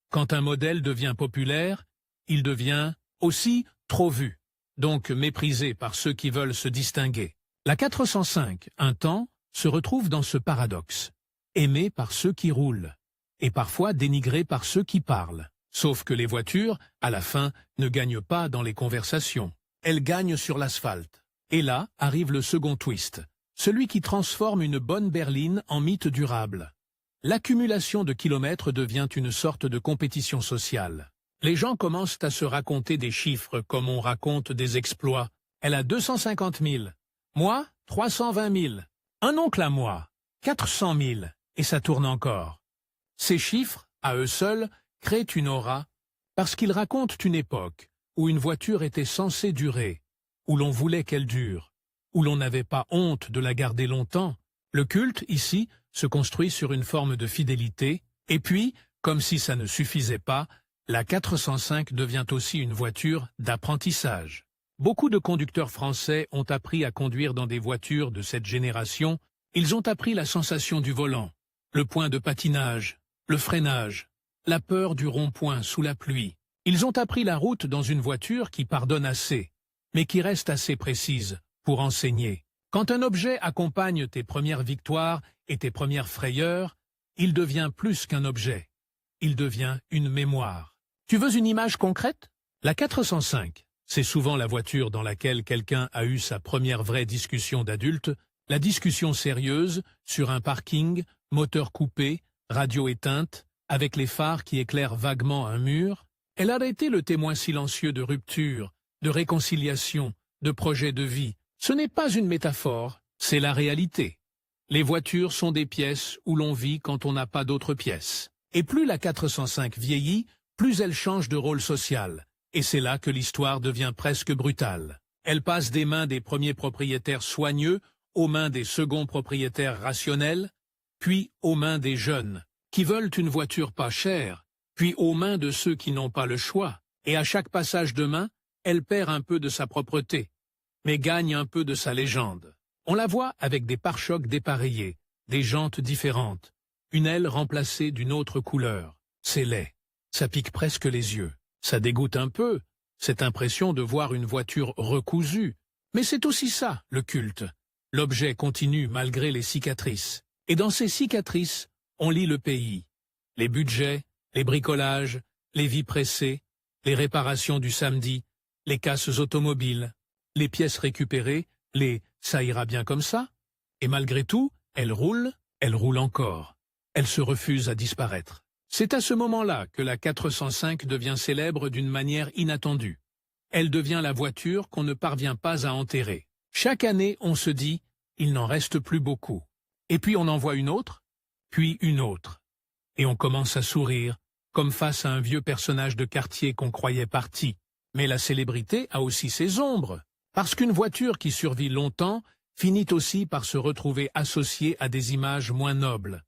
Quand un modèle devient populaire, il devient aussi trop vu, donc méprisé par ceux qui veulent se distinguer. La 405, un temps, se retrouve dans ce paradoxe, aimée par ceux qui roulent, et parfois dénigrée par ceux qui parlent. Sauf que les voitures, à la fin, ne gagnent pas dans les conversations. Elles gagnent sur l'asphalte. Et là arrive le second twist, celui qui transforme une bonne berline en mythe durable. L'accumulation de kilomètres devient une sorte de compétition sociale. Les gens commencent à se raconter des chiffres comme on raconte des exploits. Elle a 250 000. Moi, 320 000. Un oncle à moi, 400 000. Et ça tourne encore. Ces chiffres, à eux seuls, créent une aura parce qu'ils racontent une époque où une voiture était censée durer, où l'on voulait qu'elle dure, où l'on n'avait pas honte de la garder longtemps. Le culte, ici, se construit sur une forme de fidélité, et puis, comme si ça ne suffisait pas, la 405 devient aussi une voiture d'apprentissage. Beaucoup de conducteurs français ont appris à conduire dans des voitures de cette génération. Ils ont appris la sensation du volant, le point de patinage, le freinage, la peur du rond-point sous la pluie. Ils ont appris la route dans une voiture qui pardonne assez, mais qui reste assez précise pour enseigner. Quand un objet accompagne tes premières victoires et tes premières frayeurs, il devient plus qu'un objet. Il devient une mémoire. Tu veux une image concrète? La 405, c'est souvent la voiture dans laquelle quelqu'un a eu sa première vraie discussion d'adulte, la discussion sérieuse, sur un parking, moteur coupé, radio éteinte, avec les phares qui éclairent vaguement un mur. Elle a été le témoin silencieux de rupture, de réconciliation, de projet de vie. Ce n'est pas une métaphore, c'est la réalité. Les voitures sont des pièces où l'on vit quand on n'a pas d'autres pièces. Et plus la 405 vieillit, plus elle change de rôle social. Et c'est là que l'histoire devient presque brutale. Elle passe des mains des premiers propriétaires soigneux aux mains des seconds propriétaires rationnels, puis aux mains des jeunes, qui veulent une voiture pas chère, puis aux mains de ceux qui n'ont pas le choix. Et à chaque passage de main, elle perd un peu de sa propreté, mais gagne un peu de sa légende. On la voit avec des pare-chocs dépareillés, des jantes différentes, une aile remplacée d'une autre couleur. C'est laid. Ça pique presque les yeux. Ça dégoûte un peu, cette impression de voir une voiture recousue. Mais c'est aussi ça, le culte. L'objet continue malgré les cicatrices. Et dans ces cicatrices, on lit le pays. Les budgets, les bricolages, les vies pressées, les réparations du samedi, les casses automobiles, les pièces récupérées, les « ça ira bien comme ça ». Et malgré tout, elle roule encore. Elle se refuse à disparaître. C'est à ce moment-là que la 405 devient célèbre d'une manière inattendue. Elle devient la voiture qu'on ne parvient pas à enterrer. Chaque année, on se dit « il n'en reste plus beaucoup ». Et puis on en voit une autre, puis une autre. Et on commence à sourire, comme face à un vieux personnage de quartier qu'on croyait parti. Mais la célébrité a aussi ses ombres, parce qu'une voiture qui survit longtemps finit aussi par se retrouver associée à des images moins nobles.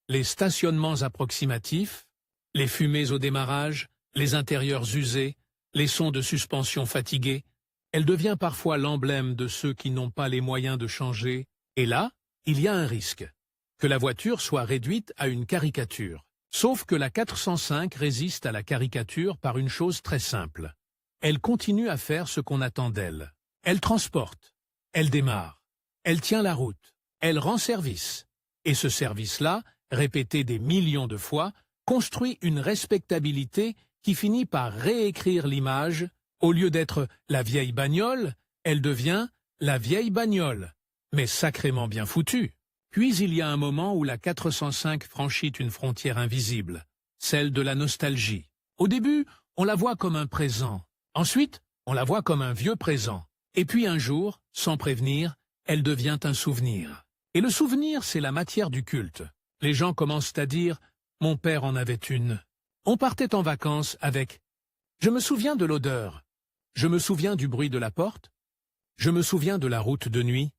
Les stationnements approximatifs, les fumées au démarrage, les intérieurs usés, les sons de suspension fatigués, elle devient parfois l'emblème de ceux qui n'ont pas les moyens de changer. Et là, il y a un risque, que la voiture soit réduite à une caricature. Sauf que la 405 résiste à la caricature par une chose très simple. Elle continue à faire ce qu'on attend d'elle. Elle transporte, elle démarre, elle tient la route, elle rend service. Et ce service-là, répété des millions de fois, construit une respectabilité qui finit par réécrire l'image. Au lieu d'être la vieille bagnole, elle devient la vieille bagnole, mais sacrément bien foutue. Puis il y a un moment où la 405 franchit une frontière invisible, celle de la nostalgie. Au début, on la voit comme un présent. Ensuite, on la voit comme un vieux présent. Et puis un jour, sans prévenir, elle devient un souvenir. Et le souvenir, c'est la matière du culte. Les gens commencent à dire « mon père en avait une ». On partait en vacances avec « je me souviens de l'odeur ». Je me souviens du bruit de la porte. Je me souviens de la route de nuit.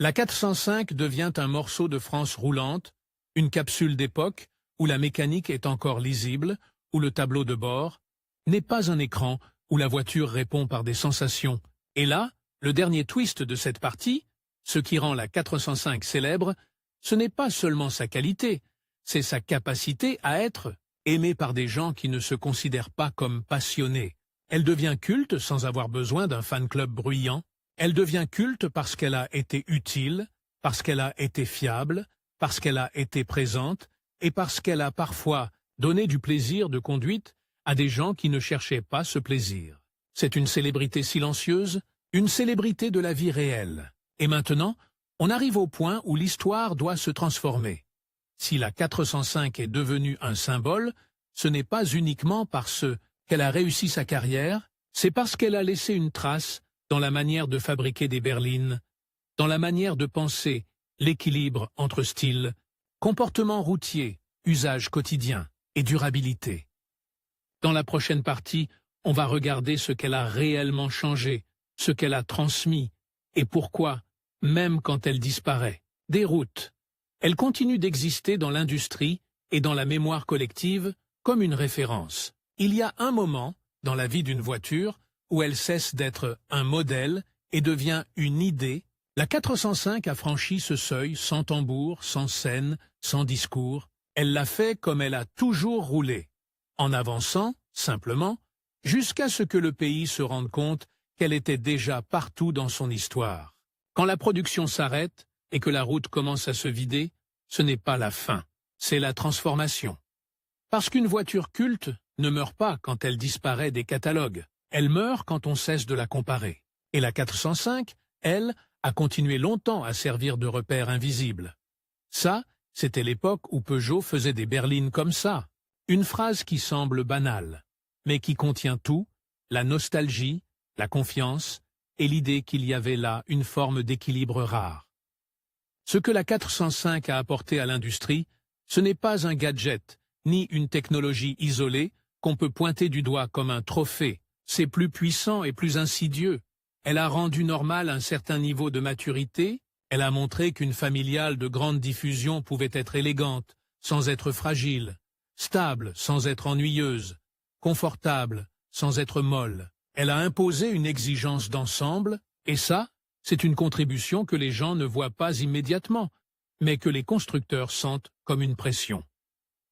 La 405 devient un morceau de France roulante, une capsule d'époque où la mécanique est encore lisible, où le tableau de bord n'est pas un écran où la voiture répond par des sensations. Et là, le dernier twist de cette partie, ce qui rend la 405 célèbre, ce n'est pas seulement sa qualité, c'est sa capacité à être aimée par des gens qui ne se considèrent pas comme passionnés. Elle devient culte sans avoir besoin d'un fan-club bruyant. Elle devient culte parce qu'elle a été utile, parce qu'elle a été fiable, parce qu'elle a été présente et parce qu'elle a parfois donné du plaisir de conduite à des gens qui ne cherchaient pas ce plaisir. C'est une célébrité silencieuse, une célébrité de la vie réelle. Et maintenant, on arrive au point où l'histoire doit se transformer. Si la 405 est devenue un symbole, ce n'est pas uniquement parce qu'elle a réussi sa carrière, c'est parce qu'elle a laissé une trace dans la manière de fabriquer des berlines, dans la manière de penser l'équilibre entre style, comportement routier, usage quotidien et durabilité. Dans la prochaine partie, on va regarder ce qu'elle a réellement changé, ce qu'elle a transmis et pourquoi, même quand elle disparaît, des routes, Elle continue d'exister dans l'industrie et dans la mémoire collective comme une référence. Il y a un moment, dans la vie d'une voiture, où elle cesse d'être un modèle et devient une idée. La 405 a franchi ce seuil sans tambour, sans scène, sans discours. Elle l'a fait comme elle a toujours roulé, en avançant, simplement, jusqu'à ce que le pays se rende compte qu'elle était déjà partout dans son histoire. Quand la production s'arrête et que la route commence à se vider, ce n'est pas la fin, c'est la transformation. Parce qu'une voiture culte ne meurt pas quand elle disparaît des catalogues, elle meurt quand on cesse de la comparer. Et la 405, elle, a continué longtemps à servir de repère invisible. Ça, c'était l'époque où Peugeot faisait des berlines comme ça. Une phrase qui semble banale, mais qui contient tout, la nostalgie, la confiance et l'idée qu'il y avait là une forme d'équilibre rare. Ce que la 405 a apporté à l'industrie, ce n'est pas un gadget, ni une technologie isolée qu'on peut pointer du doigt comme un trophée. C'est plus puissant et plus insidieux. Elle a rendu normal un certain niveau de maturité, elle a montré qu'une familiale de grande diffusion pouvait être élégante, sans être fragile, stable, sans être ennuyeuse, confortable, sans être molle. Elle a imposé une exigence d'ensemble, et ça, c'est une contribution que les gens ne voient pas immédiatement, mais que les constructeurs sentent comme une pression.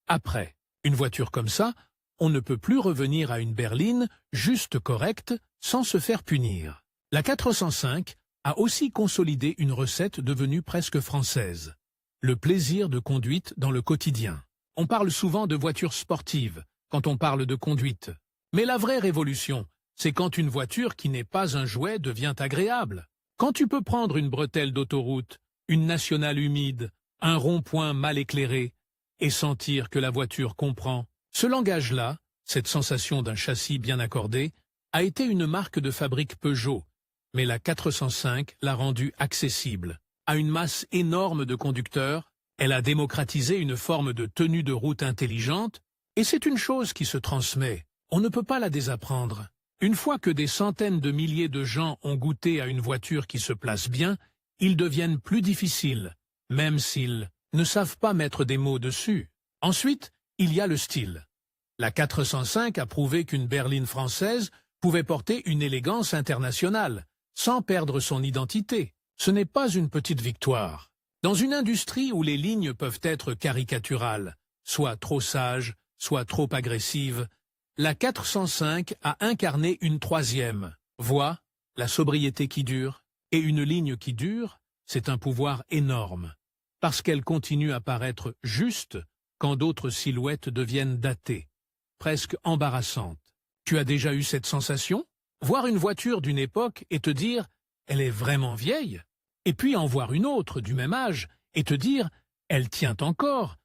Après, une voiture comme ça, on ne peut plus revenir à une berline juste correcte sans se faire punir. La 405 a aussi consolidé une recette devenue presque française. Le plaisir de conduite dans le quotidien. On parle souvent de voitures sportives quand on parle de conduite. Mais la vraie révolution, c'est quand une voiture qui n'est pas un jouet devient agréable. Quand tu peux prendre une bretelle d'autoroute, une nationale humide, un rond-point mal éclairé, et sentir que la voiture comprend. Ce langage-là, cette sensation d'un châssis bien accordé, a été une marque de fabrique Peugeot, mais la 405 l'a rendue accessible. À une masse énorme de conducteurs, elle a démocratisé une forme de tenue de route intelligente, et c'est une chose qui se transmet. On ne peut pas la désapprendre. Une fois que des centaines de milliers de gens ont goûté à une voiture qui se place bien, ils deviennent plus difficiles, même s'ils ne savent pas mettre des mots dessus. Ensuite, il y a le style. La 405 a prouvé qu'une berline française pouvait porter une élégance internationale, sans perdre son identité. Ce n'est pas une petite victoire. Dans une industrie où les lignes peuvent être caricaturales, soit trop sages, soit trop agressives, la 405 a incarné une troisième voie, la sobriété qui dure, et une ligne qui dure, c'est un pouvoir énorme, parce qu'elle continue à paraître juste quand d'autres silhouettes deviennent datées, presque embarrassantes. Tu as déjà eu cette sensation? Voir une voiture d'une époque et te dire « elle est vraiment vieille », et puis en voir une autre du même âge et te dire « elle tient encore ».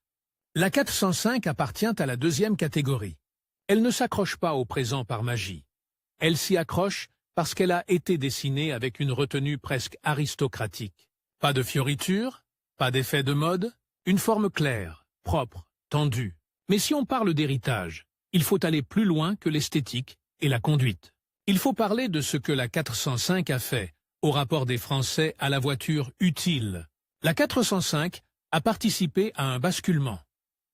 La 405 appartient à la deuxième catégorie. Elle ne s'accroche pas au présent par magie. Elle s'y accroche parce qu'elle a été dessinée avec une retenue presque aristocratique. Pas de fioritures, pas d'effet de mode, une forme claire, propre, tendue. Mais si on parle d'héritage, il faut aller plus loin que l'esthétique et la conduite. Il faut parler de ce que la 405 a fait, au rapport des Français à la voiture utile. La 405 a participé à un basculement.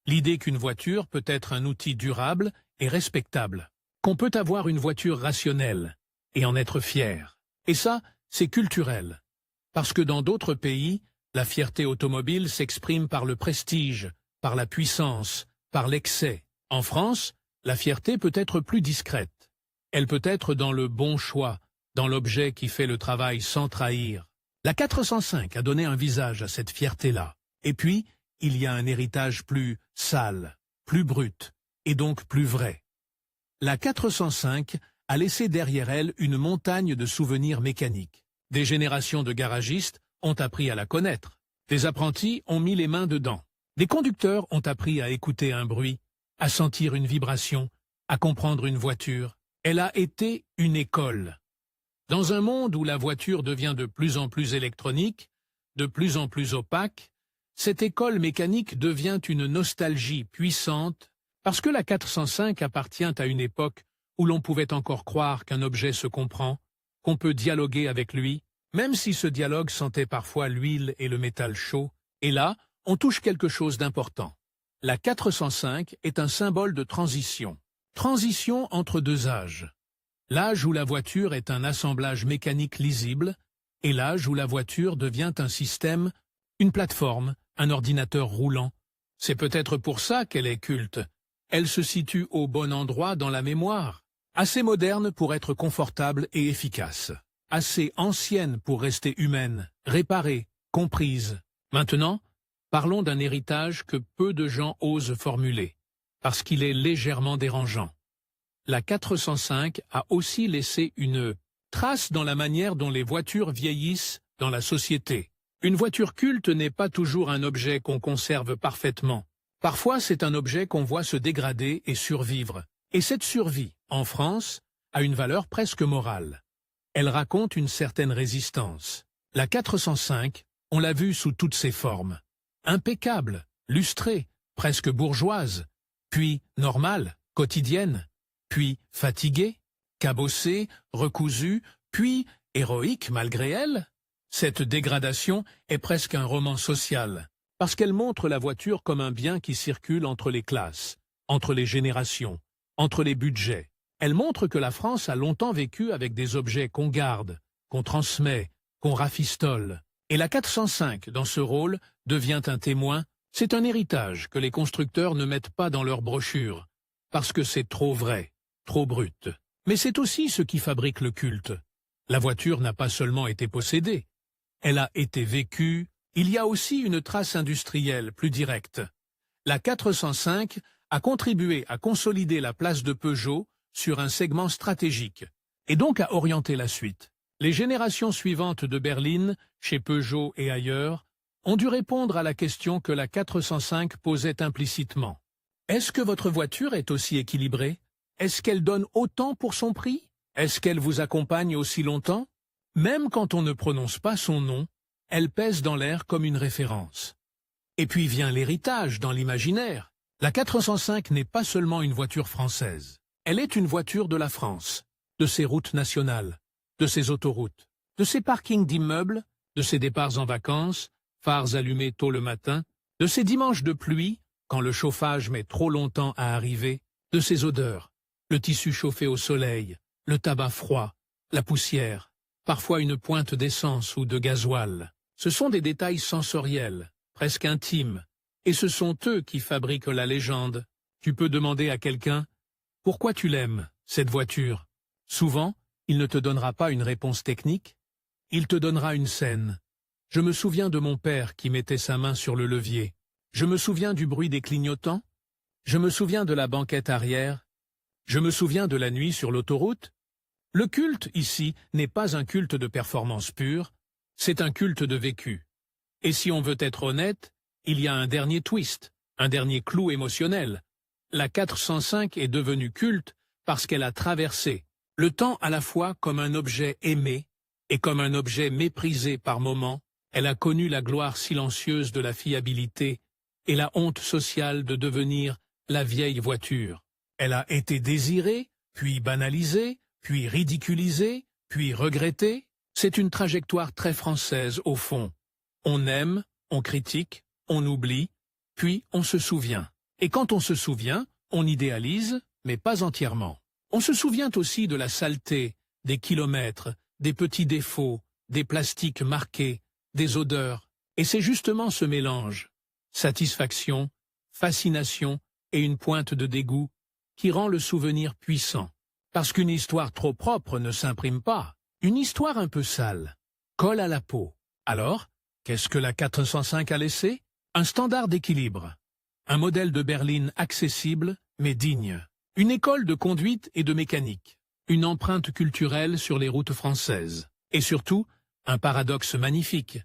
L'idée qu'une voiture peut être un outil durable et respectable, qu'on peut avoir une voiture rationnelle et en être fier. Et ça, c'est culturel. Parce que dans d'autres pays, la fierté automobile s'exprime par le prestige, par la puissance, par l'excès. En France, la fierté peut être plus discrète. Elle peut être dans le bon choix, dans l'objet qui fait le travail sans trahir. La 405 a donné un visage à cette fierté-là. Et puis, il y a un héritage plus sale, plus brut, et donc plus vrai. La 405 a laissé derrière elle une montagne de souvenirs mécaniques. Des générations de garagistes ont appris à la connaître. Des apprentis ont mis les mains dedans. Des conducteurs ont appris à écouter un bruit, à sentir une vibration, à comprendre une voiture. Elle a été une école. Dans un monde où la voiture devient de plus en plus électronique, de plus en plus opaque, cette école mécanique devient une nostalgie puissante parce que la 405 appartient à une époque où l'on pouvait encore croire qu'un objet se comprend, qu'on peut dialoguer avec lui, même si ce dialogue sentait parfois l'huile et le métal chaud. Et là, on touche quelque chose d'important. La 405 est un symbole de transition. Transition entre deux âges. L'âge où la voiture est un assemblage mécanique lisible et l'âge où la voiture devient un système, une plateforme, un ordinateur roulant. C'est peut-être pour ça qu'elle est culte. Elle se situe au bon endroit dans la mémoire. Assez moderne pour être confortable et efficace. Assez ancienne pour rester humaine, réparée, comprise. Maintenant, parlons d'un héritage que peu de gens osent formuler, parce qu'il est légèrement dérangeant. La 405 a aussi laissé une trace dans la manière dont les voitures vieillissent dans la société. Une voiture culte n'est pas toujours un objet qu'on conserve parfaitement. Parfois, c'est un objet qu'on voit se dégrader et survivre. Et cette survie, en France, a une valeur presque morale. Elle raconte une certaine résistance. La 405, on l'a vue sous toutes ses formes. Impeccable, lustrée, presque bourgeoise, puis normale, quotidienne, puis fatiguée, cabossée, recousue, puis héroïque malgré elle. Cette dégradation est presque un roman social, parce qu'elle montre la voiture comme un bien qui circule entre les classes, entre les générations, entre les budgets. Elle montre que la France a longtemps vécu avec des objets qu'on garde, qu'on transmet, qu'on rafistole. Et la 405, dans ce rôle, devient un témoin. C'est un héritage que les constructeurs ne mettent pas dans leurs brochures, parce que c'est trop vrai, trop brut. Mais c'est aussi ce qui fabrique le culte. La voiture n'a pas seulement été possédée, elle a été vécue. Il y a aussi une trace industrielle plus directe. La 405 a contribué à consolider la place de Peugeot sur un segment stratégique, et donc à orienter la suite. Les générations suivantes de berlines, chez Peugeot et ailleurs, ont dû répondre à la question que la 405 posait implicitement. Est-ce que votre voiture est aussi équilibrée? Est-ce qu'elle donne autant pour son prix? Est-ce qu'elle vous accompagne aussi longtemps? Même quand on ne prononce pas son nom, elle pèse dans l'air comme une référence. Et puis vient l'héritage dans l'imaginaire. La 405 n'est pas seulement une voiture française. Elle est une voiture de la France, de ses routes nationales, de ses autoroutes, de ses parkings d'immeubles, de ses départs en vacances, phares allumés tôt le matin, de ses dimanches de pluie, quand le chauffage met trop longtemps à arriver, de ses odeurs, le tissu chauffé au soleil, le tabac froid, la poussière, parfois une pointe d'essence ou de gasoil. Ce sont des détails sensoriels, presque intimes, et ce sont eux qui fabriquent la légende. Tu peux demander à quelqu'un « Pourquoi tu l'aimes, cette voiture ?» Souvent, il ne te donnera pas une réponse technique, il te donnera une scène. Je me souviens de mon père qui mettait sa main sur le levier. Je me souviens du bruit des clignotants. Je me souviens de la banquette arrière. Je me souviens de la nuit sur l'autoroute. Le culte, ici, n'est pas un culte de performance pure, c'est un culte de vécu. Et si on veut être honnête, il y a un dernier twist, un dernier clou émotionnel. La 405 est devenue culte parce qu'elle a traversé le temps à la fois comme un objet aimé et comme un objet méprisé par moments. Elle a connu la gloire silencieuse de la fiabilité et la honte sociale de devenir la vieille voiture. Elle a été désirée, puis banalisée, puis ridiculisée, puis regrettée. C'est une trajectoire très française au fond. On aime, on critique, on oublie, puis on se souvient. Et quand on se souvient, on idéalise, mais pas entièrement. On se souvient aussi de la saleté, des kilomètres, des petits défauts, des plastiques marqués, des odeurs. Et c'est justement ce mélange, satisfaction, fascination et une pointe de dégoût, qui rend le souvenir puissant. Parce qu'une histoire trop propre ne s'imprime pas. Une histoire un peu sale colle à la peau. Alors, qu'est-ce que la 405 a laissé? Un standard d'équilibre. Un modèle de berline accessible, mais digne. Une école de conduite et de mécanique. Une empreinte culturelle sur les routes françaises. Et surtout, un paradoxe magnifique.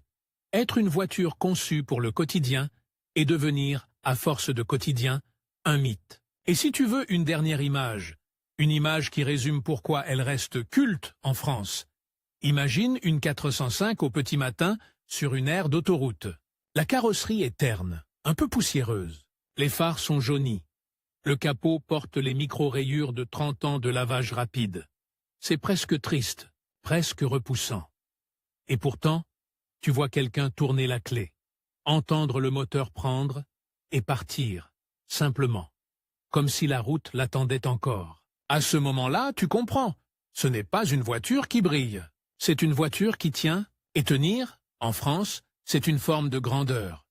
Être une voiture conçue pour le quotidien et devenir, à force de quotidien, un mythe. Et si tu veux une dernière image, une image qui résume pourquoi elle reste culte en France. Imagine une 405 au petit matin sur une aire d'autoroute. La carrosserie est terne, un peu poussiéreuse. Les phares sont jaunis. Le capot porte les micro-rayures de 30 ans de lavage rapide. C'est presque triste, presque repoussant. Et pourtant, tu vois quelqu'un tourner la clé. entendre le moteur prendre et partir, simplement, comme si la route l'attendait encore. À ce moment-là, tu comprends, ce n'est pas une voiture qui brille, c'est une voiture qui tient, et tenir, en France, c'est une forme de grandeur.